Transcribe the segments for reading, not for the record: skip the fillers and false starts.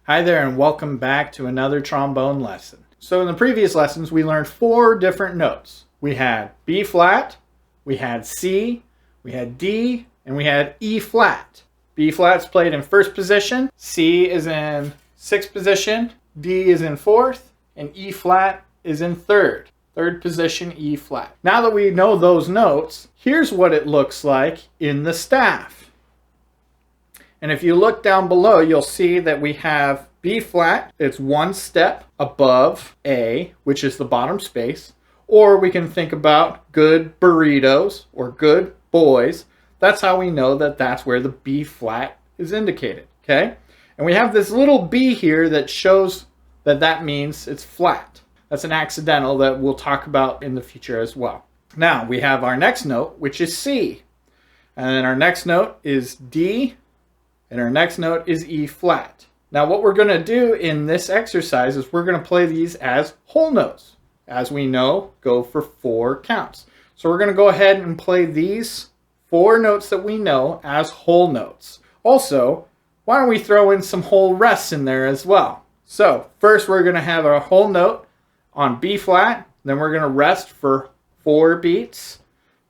Hi there and welcome back to another trombone lesson. So in the previous lessons we learned 4 different notes. We had B flat, we had C, we had D, and we had E flat. B flat's played in 1st position, C is in 6th position, D is in 4th, and E flat is in 3rd. 3rd position, E flat. Now that we know those notes, here's what it looks like in the staff. And if you look down below, you'll see that we have B flat. It's 1 step above A, which is the bottom space. Or we can think about good burritos or good boys. That's how we know that that's where the B flat is indicated, okay? And we have this little B here that shows that that means it's flat. That's an accidental that we'll talk about in the future as well. Now, we have our next note, which is C. And then our next note is D. And our next note is E flat. Now what we're going to do in this exercise is we're going to play these as whole notes. As we know, go for 4 counts. So we're going to go ahead and play these 4 notes that we know as whole notes. Also, why don't we throw in some whole rests in there as well? So first we're going to have our whole note on B flat. Then we're going to rest for 4 beats.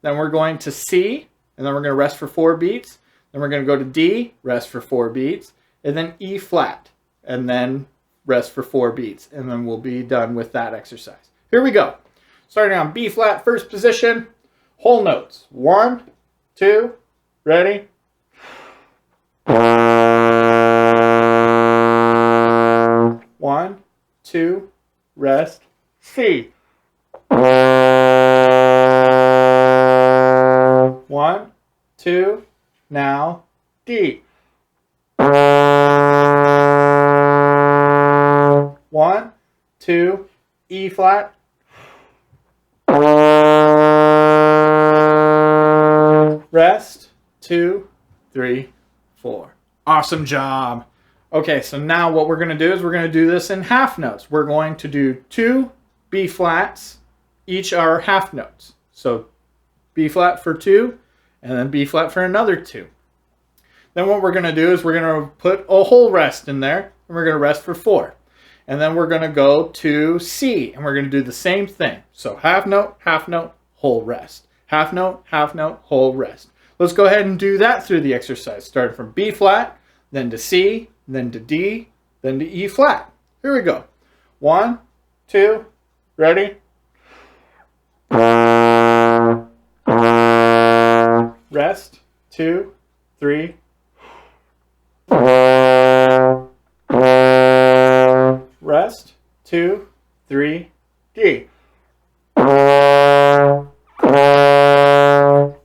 Then we're going to C. And then we're going to rest for 4 beats. Then we're going to go to D, rest for 4 beats, and then E flat, and then rest for 4 beats, and then we'll be done with that exercise. Here we go. Starting on B flat, 1st position, whole notes. 1, 2, ready? 1, 2, rest, C. 1, 2, now D. 1, 2, E flat. Rest, 2, 3, 4. Awesome job. Okay, so now what we're going to do is we're going to do this in half notes. We're going to do 2 B flats, each are half notes. So B flat for 2, and then B flat for another 2. Then what we're going to do is we're going to put a whole rest in there, and we're going to rest for 4. And then we're going to go to C, and we're going to do the same thing. So half note, whole rest. Half note, whole rest. Let's go ahead and do that through the exercise, starting from B flat, then to C, then to D, then to E flat. Here we go. 1, 2, ready? Rest, 2, 3. Rest, 2, 3, D.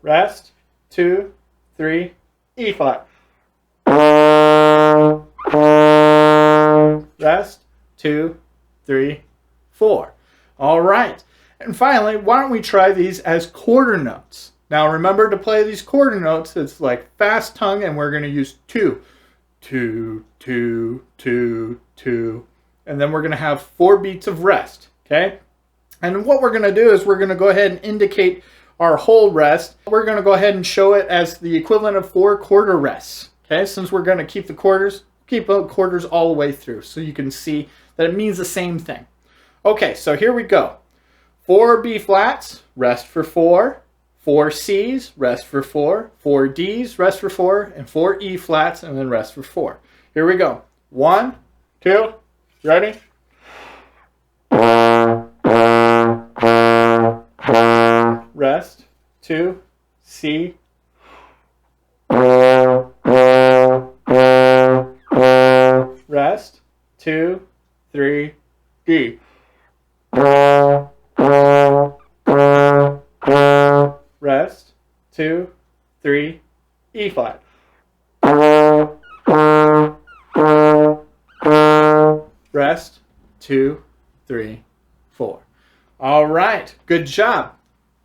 Rest, 2, 3, E flat. Rest, 2, 3, 4. All right. And finally, why don't we try these as quarter notes? Now remember to play these quarter notes. It's like fast tongue, and we're going to use 2. 2, 2, 2, 2. And then we're going to have 4 beats of rest. Okay? And what we're going to do is we're going to go ahead and indicate our whole rest. We're going to go ahead and show it as the equivalent of 4 quarter rests. Okay? Since we're going to keep the quarters all the way through, so you can see that it means the same thing. Okay, so here we go. 4 B flats, rest for 4. 4 C's, rest for 4. 4 D's, rest for 4. And 4 E flats, and then rest for 4. Here we go. 1, 2, ready? Rest, 2, C. Rest, 2, 3, D. Rest, 2, 3, E flat. Rest, 2, 3, 4. All right, good job.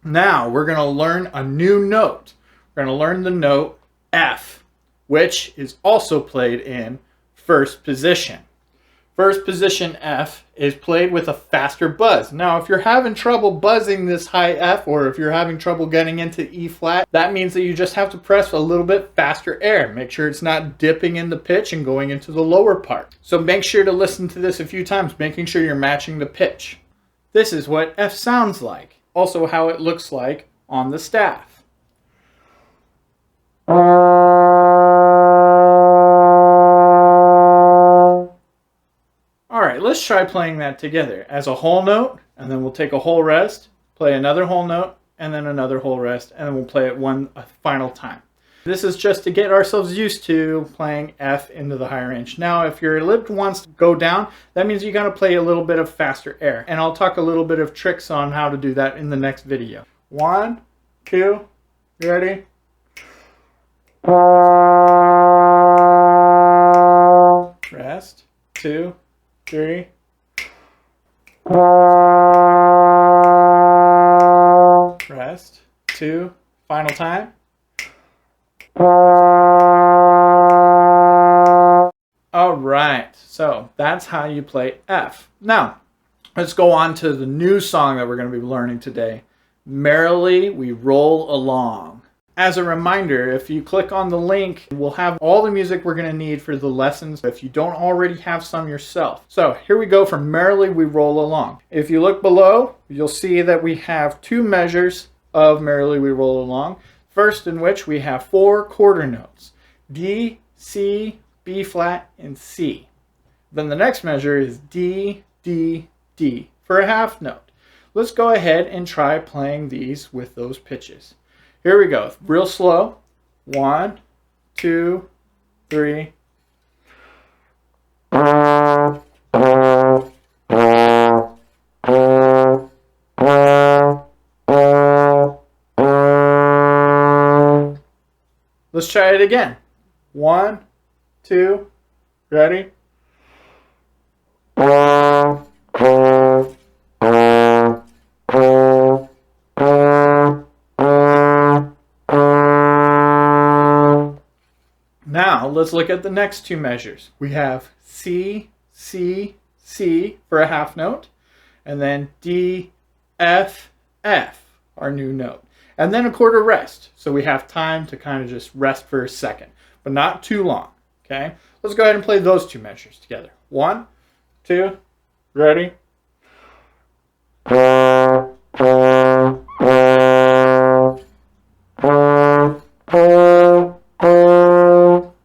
Now we're going to learn a new note. We're going to learn the note F, which is also played in 1st position. First position F is played with a faster buzz. Now, if you're having trouble buzzing this high F, or if you're having trouble getting into E flat, that means that you just have to press a little bit faster air. Make sure it's not dipping in the pitch and going into the lower part. So make sure to listen to this a few times, making sure you're matching the pitch. This is what F sounds like. Also how it looks like on the staff. Alright, let's try playing that together as a whole note, and then we'll take a whole rest, play another whole note, and then another whole rest, and then we'll play it one final time. This is just to get ourselves used to playing F into the higher range. Now, if your lip wants to go down, that means you got to play a little bit of faster air, and I'll talk a little bit of tricks on how to do that in the next video. 1, 2, ready? Rest. 2, 3. Rest. 2. Final time. Alright, so that's how you play F. Now, let's go on to the new song that we're going to be learning today. Merrily We Roll Along. As a reminder, if you click on the link, we'll have all the music we're going to need for the lessons if you don't already have some yourself. So here we go for Merrily We Roll Along. If you look below, you'll see that we have 2 measures of Merrily We Roll Along. First in which we have 4 quarter notes, D, C, B flat, and C. Then the next measure is D, D, D for a half note. Let's go ahead and try playing these with those pitches. Here we go, real slow. 1, 2, 3. Let's try it again. 1, 2, ready? Now, let's look at the next 2 measures. We have C, C, C for a half note, and then D, F, F, our new note. And then a quarter rest, so we have time to kind of just rest for a second, but not too long, okay? Let's go ahead and play those 2 measures together. 1, 2, ready?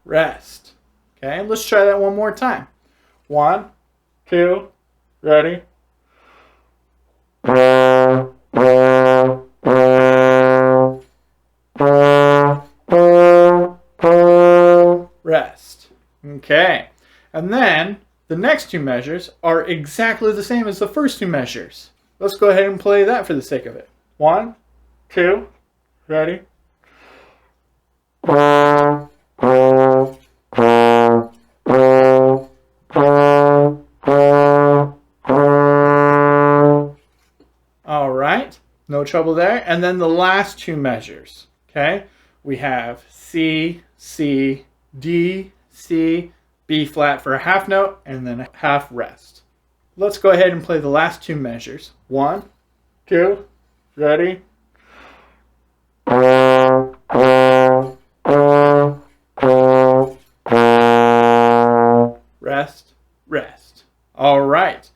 Rest. Okay, let's try that one more time. 1, 2, ready? Rest. Okay, and then the next 2 measures are exactly the same as the first 2 measures. Let's go ahead and play that for the sake of it. 1, 2, ready? All right, no trouble there. And then the last 2 measures, okay? We have C, C, D, C, B flat for a half note, and then a half rest. Let's go ahead and play the last 2 measures. 1, 2, ready? Rest, rest. All right,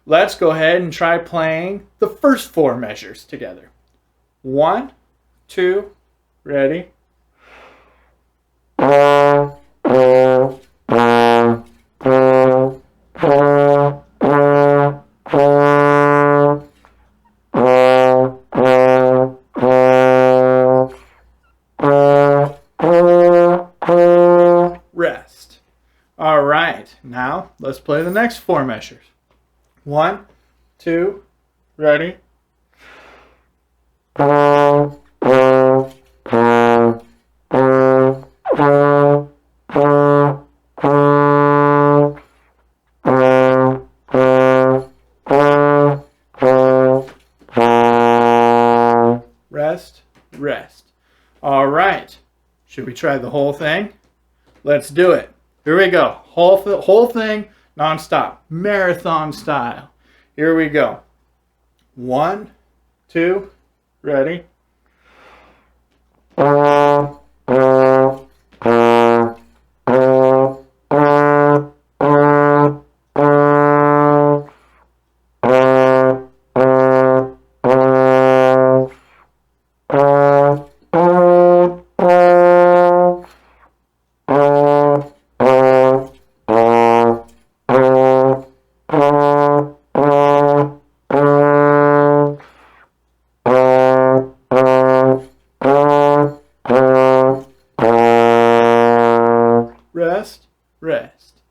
let's go ahead and try playing the first 4 measures together. 1, 2, ready? Rest. All right, now let's play the next 4 measures. 1, 2, ready? Rest, rest. All right, should we try the whole thing? Let's do it. Here we go. Whole thing, Non-stop. Marathon style. Here we go. 1, 2, ready? Rest, rest.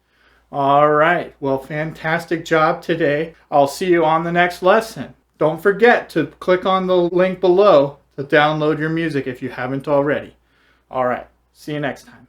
All right. Well, fantastic job today. I'll see you on the next lesson. Don't forget to click on the link below to download your music if you haven't already. All right. See you next time.